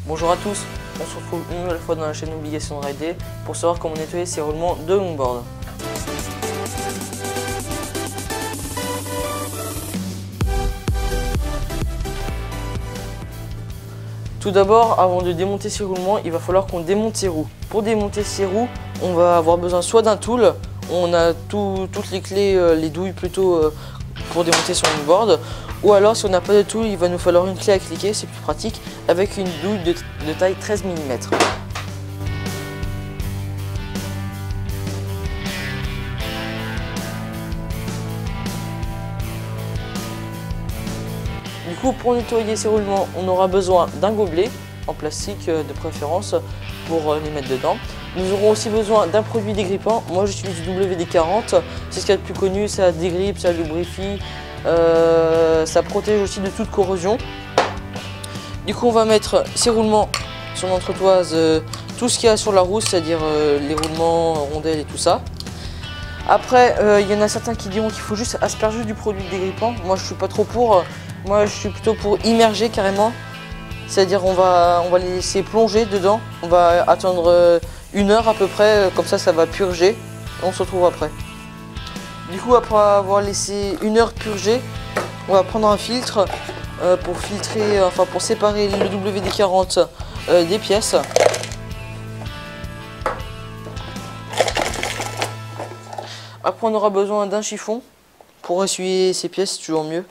Bonjour à tous, on se retrouve une nouvelle fois dans la chaîne Obligation de Rider pour savoir comment nettoyer ses roulements de longboard. Tout d'abord, avant de démonter ses roulements, il va falloir qu'on démonte ses roues. Pour démonter ses roues, on va avoir besoin soit d'un tool, on a toutes les clés, les douilles plutôt pour démonter son longboard, ou alors si on n'a pas de tool, il va nous falloir une clé à cliquer, c'est plus pratique, avec une douille de taille 13 mm. Du coup, pour nettoyer ces roulements, on aura besoin d'un gobelet, en plastique de préférence, pour les mettre dedans. Nous aurons aussi besoin d'un produit dégrippant. Moi j'utilise du WD-40, c'est ce qu'il y a de plus connu, ça dégrippe, ça lubrifie, ça protège aussi de toute corrosion. Du coup on va mettre ces roulements sur l'entretoise, tout ce qu'il y a sur la roue, c'est-à-dire les roulements, rondelles et tout ça. Après il y en a certains qui diront qu'il faut juste asperger du produit dégrippant. Moi je suis pas trop pour, moi je suis plutôt pour immerger carrément. C'est-à-dire on va les laisser plonger dedans, on va attendre 1 heure à peu près, comme ça va purger, on se retrouve après. Du coup après avoir laissé 1 heure purger, on va prendre un filtre pour filtrer, enfin pour séparer le WD-40 des pièces. Après on aura besoin d'un chiffon pour essuyer ces pièces, toujours mieux.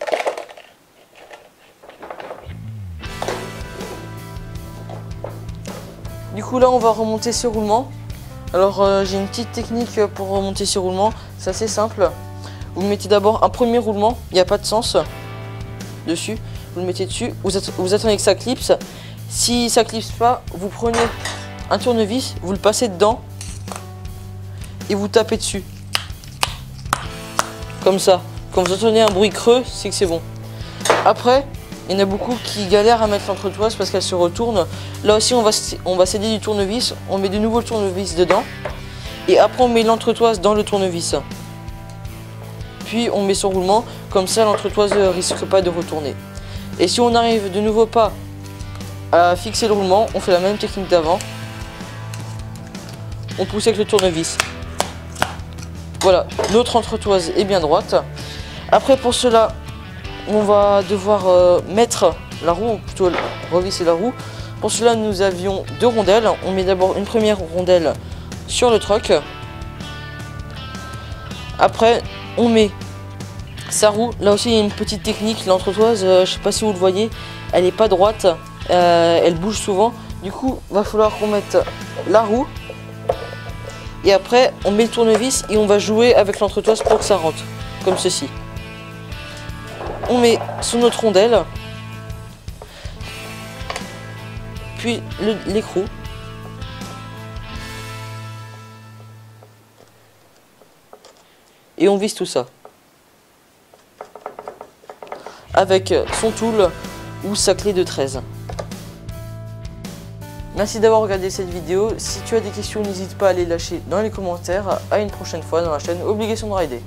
Du coup là on va remonter ces roulements. Alors j'ai une petite technique pour remonter ces roulements, c'est assez simple. Vous mettez d'abord un premier roulement, il n'y a pas de sens dessus, vous le mettez dessus, vous attendez que ça clipse. Si ça clipse pas, vous prenez un tournevis, vous le passez dedans et vous tapez dessus. Comme ça, quand vous entendez un bruit creux, c'est que c'est bon. Après, il y en a beaucoup qui galèrent à mettre l'entretoise parce qu'elle se retourne. Là aussi on va céder du tournevis, on met de nouveau le tournevis dedans. Et après on met l'entretoise dans le tournevis. Puis on met son roulement, comme ça l'entretoise ne risque pas de retourner. Et si on n'arrive de nouveau pas à fixer le roulement, on fait la même technique d'avant. On pousse avec le tournevis. Voilà, notre entretoise est bien droite. Après pour cela, on va devoir mettre la roue, ou plutôt revisser la roue. Pour cela, nous avions 2 rondelles. On met d'abord une première rondelle sur le troc. Après, on met sa roue. Là aussi, il y a une petite technique. L'entretoise, je ne sais pas si vous le voyez, elle n'est pas droite. Elle bouge souvent. Du coup, il va falloir qu'on mette la roue. Et après, on met le tournevis et on va jouer avec l'entretoise pour que ça rentre. Comme ceci. On met sur notre rondelle, puis l'écrou. Et on visse tout ça. Avec son tool ou sa clé de 13. Merci d'avoir regardé cette vidéo. Si tu as des questions, n'hésite pas à les lâcher dans les commentaires. À une prochaine fois dans la chaîne Obligation de Rider.